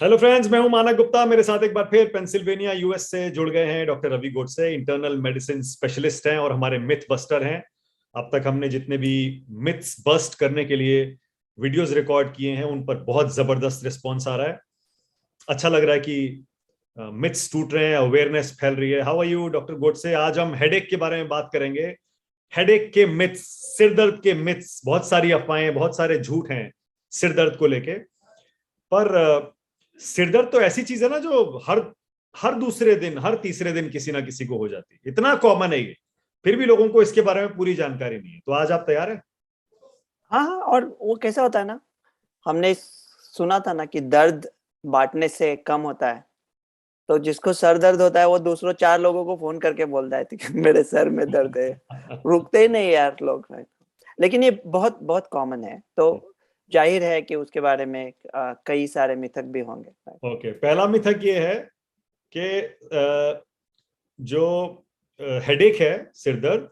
Hello friends, मैं हूं मानक गुप्ता। मेरे साथ एक बार फिर पेंसिल्वेनिया यूएस से जुड़ गए हैं doctor Ravi Godse. Internal medicine specialist हैं और हमारे मिथ बस्टर हैं। अब तक हमने जितने भी मिथ्स बस्ट करने के लिए वीडियोस रिकॉर्ड किए हैं उन पर बहुत जबरदस्त रिस्पॉन्स आ रहा है। अच्छा लग रहा है कि मिथ्स टूट रहे हैं, अवेयरनेस फैल रही है। How are you doctor Godse? आज हम हेडेक के बारे में बात करेंगे। हेडेक के मिथ्स, सिरदर्द के मिथ्स। बहुत सारी अफवाहें, बहुत सारे झूठ हैं सिरदर्द को लेके। पर सिरदर्द तो ऐसी चीज है ना जो हर हर दूसरे दिन, हर तीसरे दिन किसी ना किसी को हो जाती है। इतना कॉमन है ये, फिर भी लोगों को इसके बारे में पूरी जानकारी नहीं है। तो आज आप तैयार हैं? हाँ हाँ। और वो कैसा होता है ना, हमने सुना था ना कि दर्द बांटने से कम होता है। तो जिसको सर दर्द होता है वो दूसरों 4 लोगों को फोन करके बोलता है कि मेरे सर में दर्द है। रुकते ही नहीं यार लोग। लेकिन ये बहुत बहुत कॉमन है, तो जाहिर है कि उसके बारे में कई सारे मिथक भी होंगे। ओके, पहला मिथक ये है कि जो हेडेक है, सिरदर्द,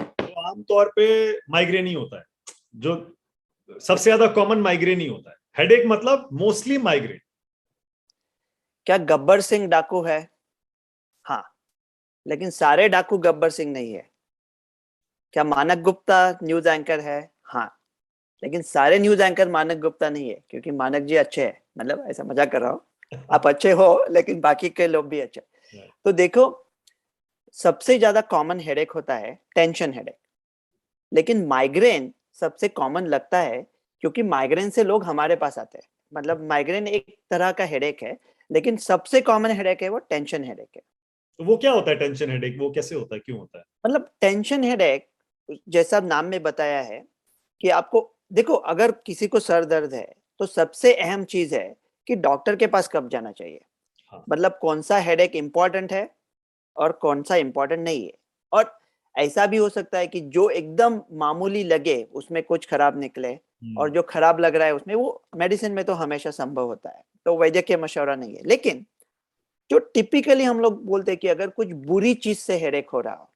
तो आमतौर पे माइग्रेन ही होता है। जो सबसे ज्यादा कॉमन माइग्रेन ही होता है। हेडेक मतलब मोस्टली माइग्रेन। क्या गब्बर सिंह डाकू है? हाँ, लेकिन सारे डाकू गब्बर सिंह नहीं है। क्या मानक गुप्ता न्यूज एंकर है? हाँ, लेकिन सारे न्यूज एंकर मानक गुप्ता नहीं है, क्योंकि मानक जी अच्छे हैं। मतलब ऐसा मजाक कर रहा हूँ, आप अच्छे हो लेकिन बाकी के लोग भी अच्छे। तो देखो, सबसे ज्यादा कॉमन हेडेक होता है टेंशन हेडेक। लेकिन माइग्रेन सबसे कॉमन लगता है, क्योंकि माइग्रेन से लोग हमारे पास आते हैं। मतलब माइग्रेन एक तरह का हेडेक है, लेकिन सबसे कॉमन हेडेक है वो टेंशन हेडेक है। तो वो क्या होता है टेंशन हेडेक? वो कैसे होता है, क्यों होता है? मतलब टेंशन हेडेक, जैसा नाम में बताया है कि आपको, देखो, अगर किसी को सर दर्द है तो सबसे अहम चीज है कि डॉक्टर के पास कब जाना चाहिए। हाँ। मतलब कौन सा हेडेक इंपॉर्टेंट है और कौन सा इंपॉर्टेंट नहीं है। और ऐसा भी हो सकता है कि जो एकदम मामूली लगे उसमें कुछ खराब निकले, और जो खराब लग रहा है उसमें, वो मेडिसिन में तो हमेशा संभव होता है, तो वैद्यकीय मशवरा नहीं है। लेकिन जो टिपिकली हम लोग बोलते हैं कि अगर कुछ बुरी चीज से हेडेक हो रहा हो,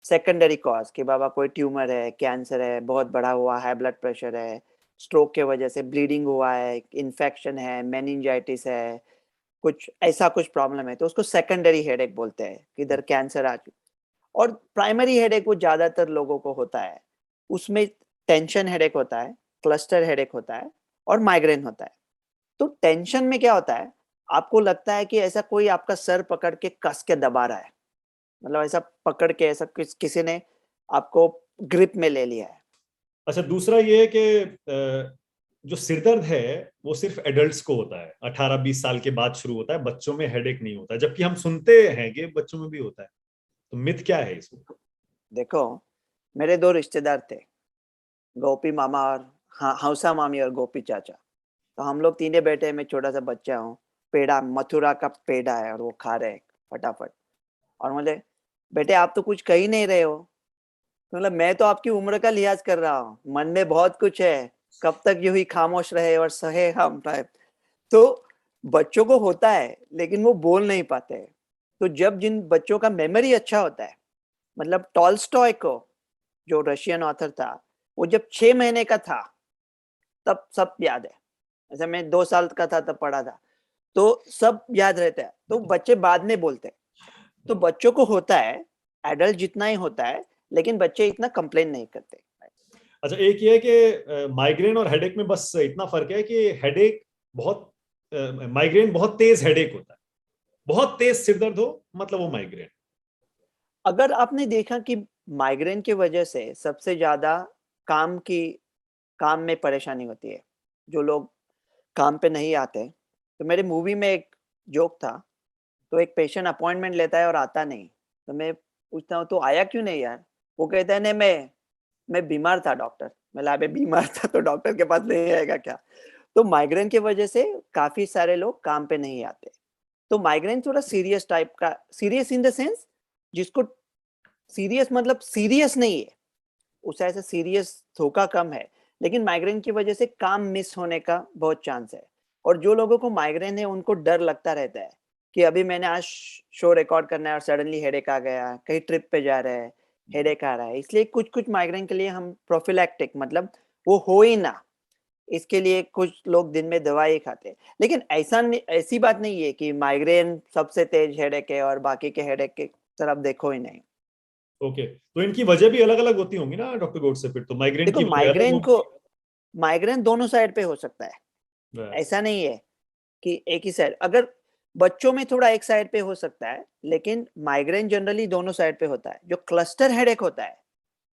सेकेंडरी कॉज कि बाबा कोई ट्यूमर है, कैंसर है, बहुत बड़ा हुआ है, ब्लड प्रेशर है, स्ट्रोक के वजह से ब्लीडिंग हुआ है, इन्फेक्शन है, मेनिंजाइटिस है, कुछ ऐसा कुछ प्रॉब्लम है, तो उसको सेकेंडरी हेडेक बोलते हैं कि इधर कैंसर आ चुका। और प्राइमरी हेडेक वो ज्यादातर लोगों को होता है। उसमें टेंशन हेडेक होता है, क्लस्टर हेडेक होता है, और माइग्रेन होता है। तो टेंशन में क्या होता है, आपको लगता है कि ऐसा कोई आपका सर पकड़ के कस के दबा रहा है। मतलब ऐसा पकड़ के, ऐसा किसी ने आपको ग्रिप में ले लिया है। अच्छा, दूसरा ये है कि जो सिरदर्द है वो सिर्फ एडल्ट्स को होता है, 18-20 साल के बाद शुरू होता है। बच्चों में हेडेक नहीं होता, जबकि हम सुनते हैं कि बच्चों में भी होता है। तो मिथ क्या है इसमें? देखो, मेरे 2 रिश्तेदार थे, गोपी मामा और हौसा मामी और गोपी चाचा। तो हम लोग तीनों बैठे, मैं छोटा सा बच्चा हूँ, पेड़ा, मथुरा का पेड़ा है और वो खा रहे हैं फटाफट। और मुझे, बेटे आप तो कुछ कह ही नहीं रहे हो। तो मतलब मैं तो आपकी उम्र का लिहाज कर रहा हूँ, मन में बहुत कुछ है, कब तक यूं ही खामोश रहे और सहे हम टाइप। तो बच्चों को होता है, लेकिन वो बोल नहीं पाते हैं। तो जब जिन बच्चों का मेमोरी अच्छा होता है, मतलब टॉल्स्टॉय को, जो रशियन ऑथर था, वो जब 6 महीने का था तब सब याद है। ऐसा मैं 2 साल का था तब पढ़ा था, तो सब याद रहता है। तो बच्चे बाद में बोलते हैं। तो बच्चों को होता है, एडल्ट जितना ही होता है, लेकिन बच्चे इतना कंप्लेन नहीं करते। अच्छा, एक ये है कि माइग्रेन और हेडेक में बस इतना फर्क है कि हेडेक बहुत, माइग्रेन बहुत तेज हेडेक होता है। बहुत तेज सिरदर्द हो मतलब वो माइग्रेन। अगर आपने देखा कि माइग्रेन की वजह से सबसे ज्यादा काम की काम में परेशानी होती है, जो लोग काम पे नहीं आते। तो मेरे मूवी में एक जोक था, तो एक पेशेंट अपॉइंटमेंट लेता है और आता नहीं। तो मैं पूछता हूँ तो आया क्यों नहीं यार? वो कहता है नहीं, मैं बीमार था डॉक्टर। मैं ला, बीमार था तो डॉक्टर के पास नहीं आएगा क्या? तो माइग्रेन की वजह से काफी सारे लोग काम पे नहीं आते। तो माइग्रेन थोड़ा सीरियस टाइप का, सीरियस इन द सेंस, जिसको सीरियस मतलब सीरियस नहीं है, उसे ऐसा सीरियस धोखा कम है, लेकिन माइग्रेन की वजह से काम मिस होने का बहुत चांस है। और जो लोगों को माइग्रेन है उनको डर लगता रहता है कि अभी मैंने आज शो रिकॉर्ड करना है और सडनली हेडेक आ गया, कहीं ट्रिप पे जा रहे हैं, हेडेक आ रहा है। इसलिए कुछ कुछ माइग्रेन के लिए हम प्रोफिलैक्टिक, मतलब वो हो ही ना, इसके लिए कुछ लोग दिन में दवाई खाते हैं, लेकिन ऐसी बात नहीं है कि माइग्रेन सबसे तेज हेडेक है और बाकी के हेडेक के तरफ देखो ही नहीं। ओके, तो इनकी वजह भी अलग अलग होती होंगी ना डॉक्टर गोड से? फिर तो माइग्रेन देखो की वजह अलग होगी। माइग्रेन दोनों साइड पे हो सकता है, Right. ऐसा नहीं है कि एक ही साइड। अगर बच्चों में थोड़ा एक साइड पे हो सकता है, लेकिन माइग्रेन जनरली दोनों साइड पे होता है। जो क्लस्टर हेडेक होता है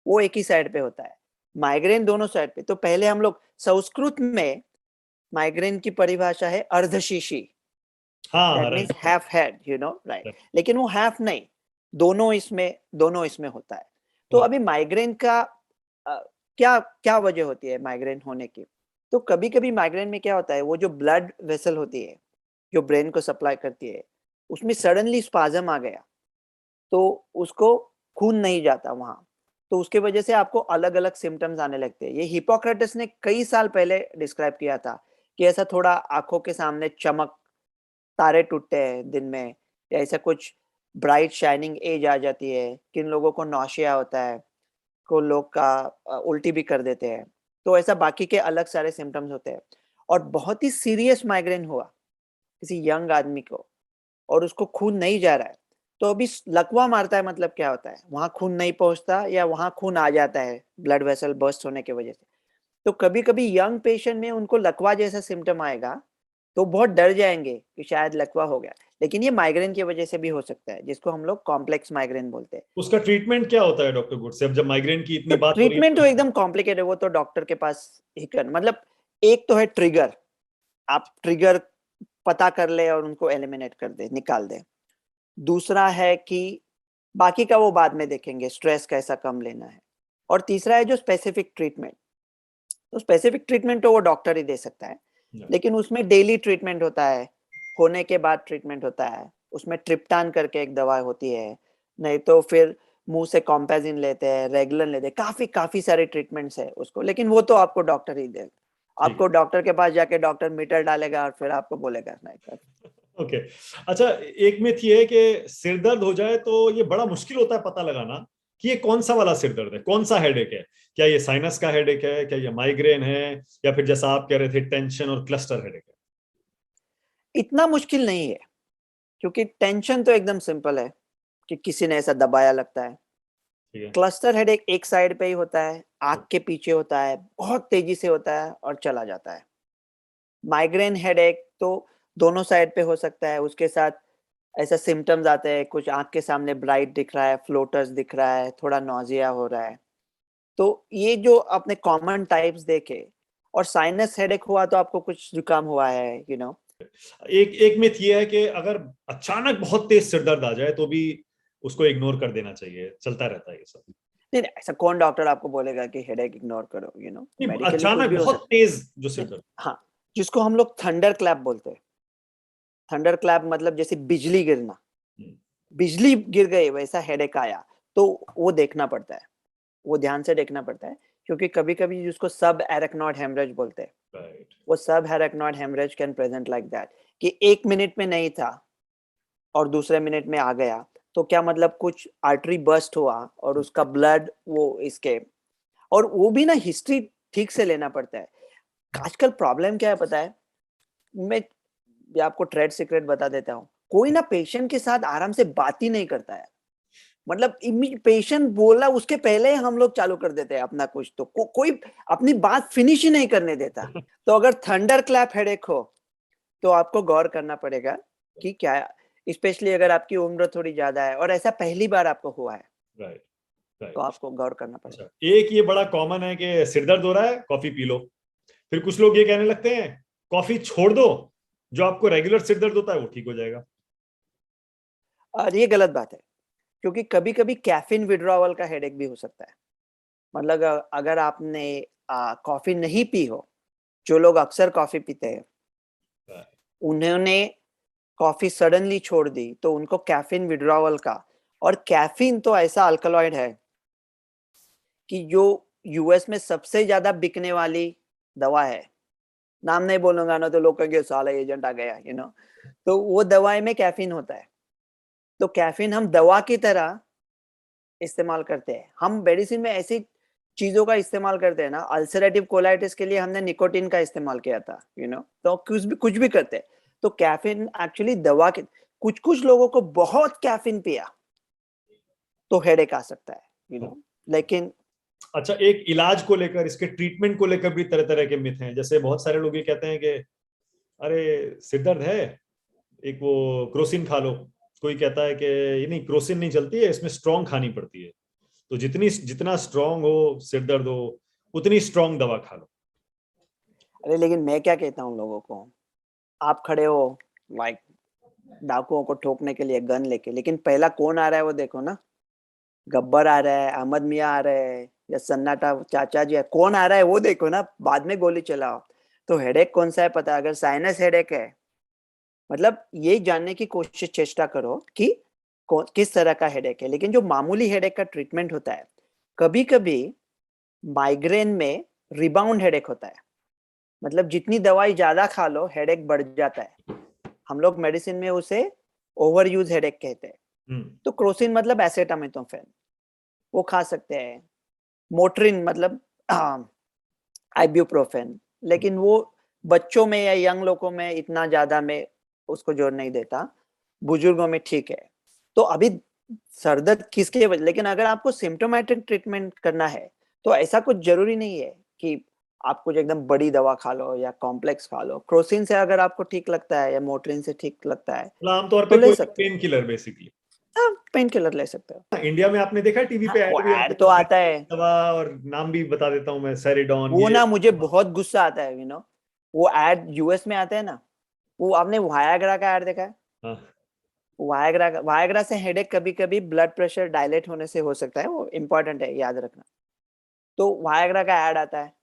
वो एक ही साइड पे होता है, माइग्रेन दोनों साइड पे। तो पहले हम लोग संस्कृत में माइग्रेन की परिभाषा है अर्धशीशी, हाँ, that means right. Half head, right. लेकिन वो हाफ नहीं, दोनों इसमें होता है। तो अभी माइग्रेन का क्या क्या वजह होती है माइग्रेन होने की? तो कभी कभी माइग्रेन में क्या होता है, वो जो ब्लड वेसल होती है जो ब्रेन को सप्लाई करती है, उसमें सडनली स्पाजम आ गया, तो उसको खून नहीं जाता वहां, तो उसके वजह से आपको अलग अलग सिम्टम्स आने लगते हैं। ये हिपोक्रेटिस ने कई साल पहले डिस्क्राइब किया था कि ऐसा थोड़ा आंखों के सामने चमक, तारे टूटते हैं दिन में, या ऐसा कुछ ब्राइट शाइनिंग एज आ जाती है। किन लोगों को नौशिया होता है, को लोग का उल्टी भी कर देते हैं। तो ऐसा बाकी के अलग सारे सिम्टम्स होते हैं। और बहुत ही सीरियस माइग्रेन हुआ किसी यंग आदमी को और उसको खून नहीं जा रहा है, तो अभी लकवा मारता है, मतलब क्या होता है, वहां खून नहीं पहुंचता या वहां खून आ जाता है ब्लड वेसल बर्स्ट होने की वजह से। तो कभी कभी यंग पेशेंट में उनको लकवा जैसा सिम्टम आएगा, तो बहुत डर जाएंगे कि शायद लकवा हो गया, लेकिन ये माइग्रेन की वजह से भी हो सकता है, जिसको हम लोग कॉम्प्लेक्स माइग्रेन बोलते हैं। उसका ट्रीटमेंट क्या होता है डॉक्टर गुड से? अब जब माइग्रेन की तो इतनी बात हो रही ट्रीटमेंट है तो एकदम कॉम्प्लिकेटेड है, वो तो डॉक्टर के पास ही कर, मतलब एक तो है ट्रिगर, आप ट्रिगर पता कर ले और उनको एलिमिनेट कर दे, निकाल दे। दूसरा है कि बाकी का वो बाद में देखेंगे, स्ट्रेस कैसा कम लेना है। और तीसरा है जो स्पेसिफिक ट्रीटमेंट, तो स्पेसिफिक ट्रीटमेंट तो वो डॉक्टर ही दे सकता है, लेकिन उसमें डेली ट्रीटमेंट होता है, होने के बाद ट्रीटमेंट होता है। उसमें ट्रिप्टान करके एक दवा होती है, नहीं तो फिर मुंह से कॉम्पेजिन लेते हैं, रेगुलर लेते हैं, काफी काफी सारे ट्रीटमेंट्स है उसको, लेकिन वो तो आपको डॉक्टर ही दे। ठीक आपको डॉक्टर के पास जाके डॉक्टर मीटर डालेगा और फिर आपको बोलेगा नहीं कर। ओके। अच्छा, एक मिथ ये है कि सिर दर्द हो जाए तो ये बड़ा मुश्किल होता है पता लगाना कि ये कौन सा वाला सिर दर्द है, कौन सा हेडेक है। क्या ये साइनस का हेडेक है, क्या ये माइग्रेन है, या फिर जैसा आप कह रहे थे टेंशन और क्लस्टर हेडेक है? इतना मुश्किल नहीं है, क्योंकि टेंशन तो एकदम सिंपल है कि किसी ने ऐसा दबाया लगता है। ठीक है। क्लस्टर हेडेक एक साइड पे ही होता है, आंख के पीछे होता है, बहुत तेजी से होता है और चला जाता है। माइग्रेन हेडेक तो दोनों साइड पे हो सकता है, उसके साथ ऐसा सिम्टम्स आते हैं, कुछ आंख के सामने ब्राइट दिख रहा है, फ्लोटर्स दिख रहा है, थोड़ा नॉजिया हो रहा है। तो ये जो आपने कॉमन टाइप्स देखे। और साइनस हेडेक हुआ तो आपको कुछ जुकाम हुआ है, एक एक मिथ ये है कि अगर अचानक बहुत तेज सिर दर्द आ जाए तो भी उसको इग्नोर कर देना चाहिए, चलता रहता है ये सब। नहीं नहीं, ऐसा कौन डॉक्टर आपको बोलेगा कि हेडेक इग्नोर करो, नहीं, मेडिकली कुछ अचानक भी हो बहुत सकता तेज जो सिर है। दर्द। हाँ, जिसको हम लोग थंडर क्लैप बोलते हैं। थंडर क्लैप मतलब जैसे बिजली गिरना, हम्म, बिजली गिर गई वैसा हेडेक आया, तो वो देखना पड़ता है, वो ध्यान से देखना पड़ता है। क्योंकि कभी कभी जिसको सब एरेक्नॉइड हेमरेज बोलते हैं, राइट। वो सब arachnoid haemorrhage can present like that, कि 1 मिनट में नहीं था और दूसरे मिनट में आ गया। तो क्या मतलब कुछ आर्टरी बस्ट हुआ और उसका ब्लड वो इसके, और वो भी ना हिस्ट्री ठीक से लेना पड़ता है। आजकल प्रॉब्लम क्या है पता है, मैं ये आपको ट्रेड सीक्रेट बता देता हूँ, कोई ना पेशेंट के साथ आराम से बात ही नहीं करता है। मतलब पेशेंट बोला उसके पहले ही हम लोग चालू कर देते हैं अपना कुछ, तो कोई अपनी बात फिनिश ही नहीं करने देता। तो अगर थंडर क्लैप हेडेक हो तो आपको गौर करना पड़ेगा कि क्या, स्पेशली अगर आपकी उम्र थोड़ी ज्यादा है और ऐसा पहली बार आपको हुआ है, राइट। तो राइट। आपको गौर करना अच्छा, पड़ेगा। एक ये बड़ा कॉमन है कि सिर दर्द हो रहा है, कॉफी पी लो। फिर कुछ लोग ये कहने लगते हैं कॉफी छोड़ दो, जो आपको रेगुलर सिर दर्द होता है वो ठीक हो जाएगा। और ये गलत बात है, क्योंकि कभी कभी कैफीन विड्रॉवल का हेडेक भी हो सकता है। मतलब अगर आपने कॉफी नहीं पी हो, जो लोग अक्सर कॉफी पीते हैं, उन्होंने कॉफी सडनली छोड़ दी तो उनको कैफीन विड्रॉवल का, और कैफीन तो ऐसा अल्कलॉइड है कि जो यूएस में सबसे ज्यादा बिकने वाली दवा है। नाम नहीं बोलूंगा ना तो लोग कहेंगे साला एजेंट आ गया, तो वो दवाई में कैफीन होता है। तो कैफीन हम दवा की तरह इस्तेमाल करते हैं। हम मेडिसिन में ऐसी चीजों का इस्तेमाल करते हैं ना, अल्सरेटिव कोलाइटिस के लिए हमने निकोटीन का इस्तेमाल किया था, तो कुछ भी करते हैं। तो कैफीन एक्चुअली दवा के, कुछ कुछ लोगों को बहुत कैफीन पिया तो हेडेक आ सकता है, लेकिन अच्छा, एक इलाज को लेकर, इसके ट्रीटमेंट को लेकर भी तरह तरह के मिथ हैं। जैसे बहुत सारे लोग ये कहते हैं कि अरे सिर दर्द है, एक वो क्रोसिन खा लो। कोई कहता है कि ये नहीं, क्रोसिन नहीं चलती है, इसमें स्ट्रॉन्ग खानी पड़ती है। तो जितना स्ट्रॉन्ग हो, सिर दर्द हो, उतनी स्ट्रॉन्ग दवा खा लो। अरे लेकिन मैं क्या कहता हूँ लोगों को, आप खड़े हो लाइक डाकुओं को ठोकने के लिए गन लेके, लेकिन पहला कौन आ रहा है वो देखो ना। गब्बर आ रहा है, अहमद मियाँ आ रहे हैं, या सन्नाटा चाचा जी है, कौन आ रहा है वो देखो ना, बाद में गोली चलाओ। तो हेडेक कौन सा है पता है? अगर साइनस हेडेक है, मतलब ये जानने की कोशिश चेष्टा करो कि किस तरह का हेडेक है। लेकिन जो मामूली हेडेक का ट्रीटमेंट होता है, कभी कभी माइग्रेन में रिबाउंड हेडेक होता है, मतलब जितनी दवाई ज्यादा खा लो हेडेक बढ़ जाता है। हम लोग मेडिसिन में उसे ओवर यूज हेडेक कहते हैं। तो क्रोसिन मतलब एसेटामिनोफेन, वो खा सकते हैं। मोट्रिन मतलब आइब्यूप्रोफेन, लेकिन वो बच्चों में या यंग लोगों में इतना ज्यादा मैं उसको जोर नहीं देता, बुजुर्गों में ठीक है। तो अभी सरदर्द किसके वजह, लेकिन अगर आपको सिम्टोमेटिक ट्रीटमेंट करना है तो ऐसा कुछ जरूरी नहीं है कि आप कुछ एकदम बड़ी दवा खा लो या कॉम्प्लेक्स खा लो। क्रोसिन से अगर आपको ठीक लगता है या मोट्रिन से ठीक लगता है आमतौर तो पे ले कोई सकते पेन किलर बेसिकली। हो, पेन किलर ले सकते हो। इंडिया में आपने देखा टीवी हाँ, पे वो ऐड भी आते ऐड तो हैं, आता है। दवा और नाम भी बता देता हूँ मैं, सेरिडॉन वो ये। ना मुझे बहुत गुस्सा आता है, वो एड यूएस में आते हैं ना। वो आपने वायाग्रा का एड देखा है? हाँ। वायाग्रा से हेडेक कभी कभी ब्लड प्रेशर डायलेट होने से हो सकता है, वो इंपॉर्टेंट है याद रखना। तो वायाग्रा का एड आता है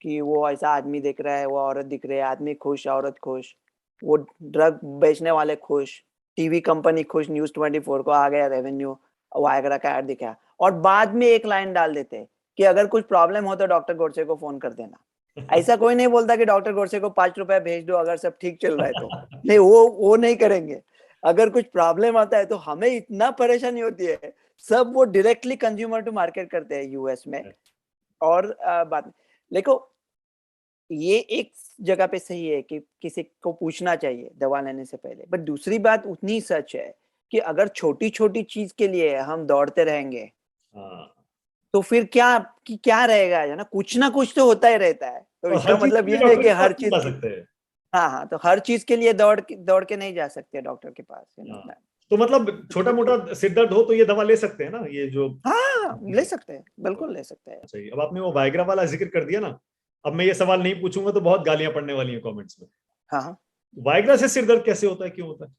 कि वो ऐसा आदमी दिख रहा है, वो औरत दिख रही है, आदमी खुश औरत खुश, वो ड्रग बेचने वाले खुश, टीवी कंपनी खुश, न्यूज़ 24 को आ गया रेवेन्यू, वायाग्रा का एड दिखा। और बाद में एक लाइन डाल देते हैं कि अगर कुछ प्रॉब्लम हो तो डॉक्टर गोडसे को फोन कर देना। ऐसा कोई नहीं बोलता कि डॉक्टर गोडसे को 5 रुपए भेज दो अगर सब ठीक चल रहा है तो। नहीं, वो नहीं करेंगे। अगर कुछ प्रॉब्लम आता है तो हमें इतना परेशानी होती है, सब वो डायरेक्टली कंज्यूमर टू मार्केट करते हैं यूएस में। और बात देखो, ये एक जगह पे सही है कि किसी को पूछना चाहिए दवा लेने से पहले, बट दूसरी बात उतनी सच है कि अगर छोटी छोटी चीज के लिए हम दौड़ते रहेंगे हाँ। तो फिर क्या रहेगा, है ना कुछ तो होता ही रहता है। तो और इसका हर चीज मतलब के लिए ये है डॉक्टर कि के पास हर नहीं चीज जा की, सकते हैं। हाँ हाँ, तो हर चीज के लिए दौड़ के नहीं जा सकते डॉक्टर के पास, हाँ। तो मतलब छोटा मोटा सिर दर्द हो तो ये दवा ले सकते हैं ना, ये जो। हाँ ले सकते हैं, बिल्कुल ले सकते हैं। सही। अब आपने वो वायग्रा वाला जिक्र कर दिया ना, अब मैं ये सवाल नहीं पूछूंगा तो बहुत गालियां पड़ने वाली हैं कमेंट्स में। हाँ हाँ, वायग्रा से सिर दर्द कैसे होता है, क्यों होता है?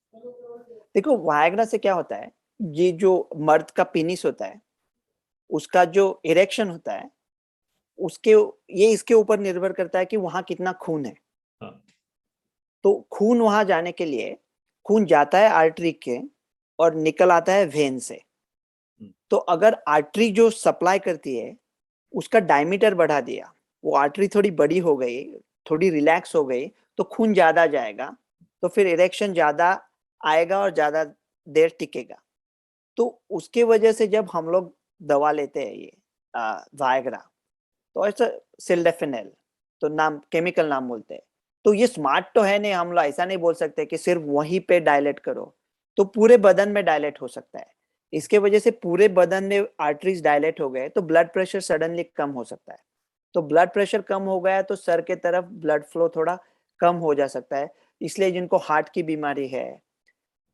देखो वायग्रा से क्या होता है, ये जो मर्द का पेनिस होता है उसका जो इरेक्शन होता है, उसके ये इसके ऊपर निर्भर करता है कि वहां कितना खून है। हाँ। तो खून वहां जाने के लिए, खून जाता है आर्टरी के और निकल आता है वेन से। तो अगर आर्टरी जो सप्लाई करती है उसका डायमीटर बढ़ा दिया, वो आर्टरी थोड़ी बड़ी हो गई, थोड़ी रिलैक्स हो गई, तो खून ज्यादा जाएगा, तो फिर इरेक्शन ज्यादा आएगा और ज्यादा देर टिकेगा। तो उसके वजह से जब हम लोग दवा लेते हैं ये वायग्रा, तो ऐसा सिल्डेफिनेल, तो नाम केमिकल नाम बोलते हैं। तो ये स्मार्ट तो है नहीं, हम लोग ऐसा नहीं बोल सकते कि सिर्फ वहीं पे डायलेट करो, तो पूरे बदन में डायलेट हो सकता है। इसके वजह से पूरे बदन में आर्टरीज डायलेट हो गए तो ब्लड प्रेशर सडनली कम हो सकता है। तो ब्लड प्रेशर कम हो गया तो सर के तरफ ब्लड फ्लो थोड़ा कम हो जा सकता है। इसलिए जिनको हार्ट की बीमारी है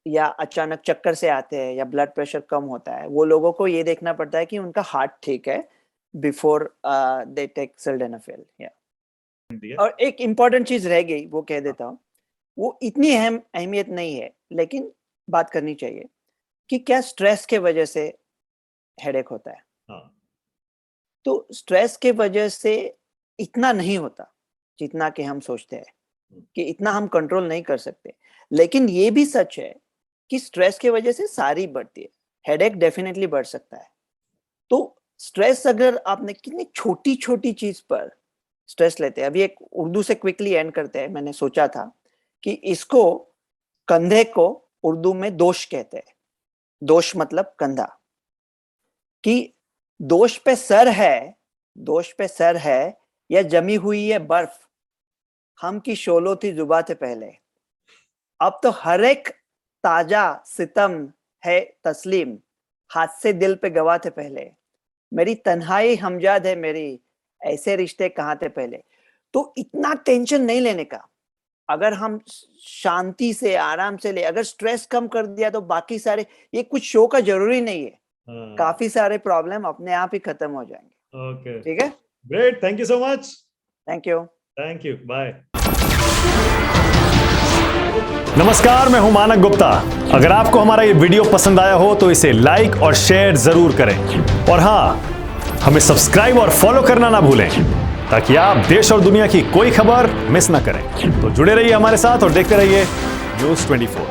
या अचानक चक्कर से आते हैं या ब्लड प्रेशर कम होता है, वो लोगों को ये देखना पड़ता है कि उनका हार्ट ठीक है बिफोर दे टेक सिल्डेनाफिल। दिया। और एक इम्पॉर्टेंट चीज रह गई, वो कह देता हूँ, वो इतनी अहम अहमियत नहीं है लेकिन बात करनी चाहिए, कि क्या स्ट्रेस के वजह से हेडेक होता है। हाँ। तो स्ट्रेस के वजह से इतना नहीं होता जितना कि हम सोचते हैं, कि इतना हम कंट्रोल नहीं कर सकते। लेकिन ये भी सच है कि स्ट्रेस की वजह से सारी बढ़ती है, हेडेक डेफिनेटली बढ़ सकता है। तो स्ट्रेस अगर आपने कितनी छोटी छोटी चीज पर स्ट्रेस लेते हैं, अभी एक उर्दू से क्विकली एंड करते हैं, मैंने सोचा था कि इसको, कंधे को उर्दू में दोष कहते हैं। दोष मतलब कंधा, कि दोष पे सर है दोष पे सर है या जमी हुई है बर्फ, हम की शोलो थी जुबा थे पहले। अब तो हर एक ताजा सितम है तस्लीम, हाथ से दिल पे गवा थे पहले। मेरी तन्हाई हमजाद है मेरी, ऐसे रिश्ते कहाँ थे पहले। तो इतना टेंशन नहीं लेने का, अगर हम शांति से आराम से ले, अगर स्ट्रेस कम कर दिया तो बाकी सारे, ये कुछ शो का जरूरी नहीं है, काफी सारे प्रॉब्लम अपने आप ही खत्म हो जाएंगे। ओके, ठीक है, great, thank you so much. Thank you, bye. नमस्कार, मैं हूं मानक गुप्ता। अगर आपको हमारा ये वीडियो पसंद आया हो तो इसे लाइक और शेयर जरूर करें, और हाँ, हमें सब्सक्राइब और फॉलो करना ना भूलें, ताकि आप देश और दुनिया की कोई खबर मिस ना करें। तो जुड़े रहिए हमारे साथ और देखते रहिए न्यूज़ 24।